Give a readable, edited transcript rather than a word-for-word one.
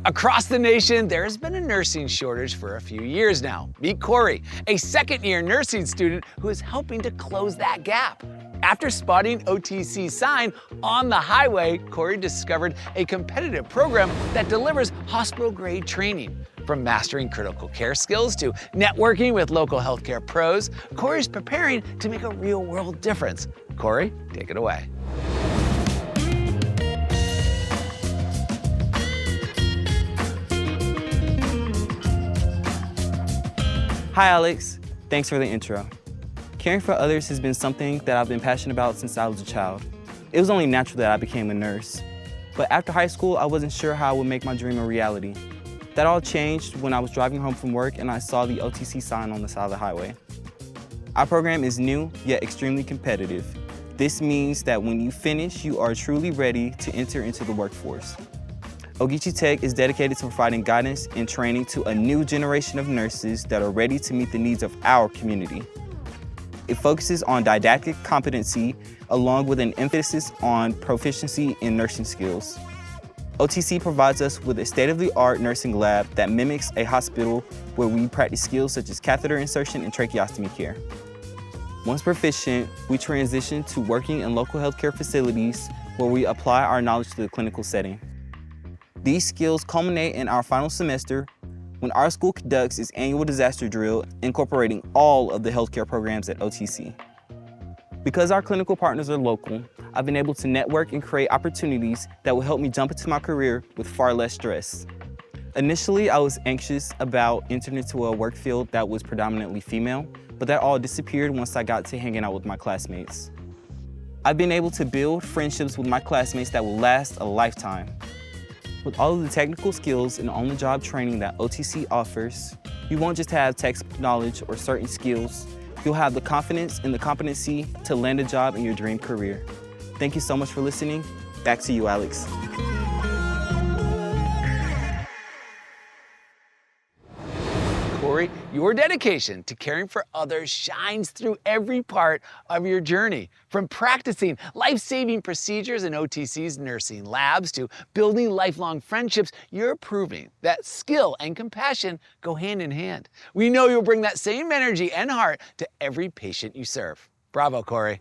Across the nation, there has been a nursing shortage for a few years now. Meet Corey, a second-year nursing student who is helping to close that gap. After spotting OTC sign on the highway, Corey discovered a competitive program that delivers hospital-grade training. From mastering critical care skills to networking with local healthcare pros, Corey's preparing to make a real-world difference. Corey, take it away. Hi Alex, thanks for the intro. Caring for others has been something that I've been passionate about since I was a child. It was only natural that I became a nurse. But after high school, I wasn't sure how I would make my dream a reality. That all changed when I was driving home from work and I saw the OTC sign on the side of the highway. Our program is new, yet extremely competitive. This means that when you finish, you are truly ready to enter into the workforce. Ogeechee Tech is dedicated to providing guidance and training to a new generation of nurses that are ready to meet the needs of our community. It focuses on didactic competency along with an emphasis on proficiency in nursing skills. OTC provides us with a state-of-the-art nursing lab that mimics a hospital where we practice skills such as catheter insertion and tracheostomy care. Once proficient, we transition to working in local healthcare facilities where we apply our knowledge to the clinical setting. These skills culminate in our final semester when our school conducts its annual disaster drill, incorporating all of the healthcare programs at OTC. Because our clinical partners are local, I've been able to network and create opportunities that will help me jump into my career with far less stress. Initially, I was anxious about entering into a work field that was predominantly female, but that all disappeared once I got to hanging out with my classmates. I've been able to build friendships with my classmates that will last a lifetime. With all of the technical skills and on-the-job training that OTC offers, you won't just have textbook knowledge or certain skills, you'll have the confidence and the competency to land a job in your dream career. Thank you so much for listening. Back to you, Alex. Corey, your dedication to caring for others shines through every part of your journey. From practicing life-saving procedures in OTC's nursing labs to building lifelong friendships, you're proving that skill and compassion go hand in hand. We know you'll bring that same energy and heart to every patient you serve. Bravo, Corey.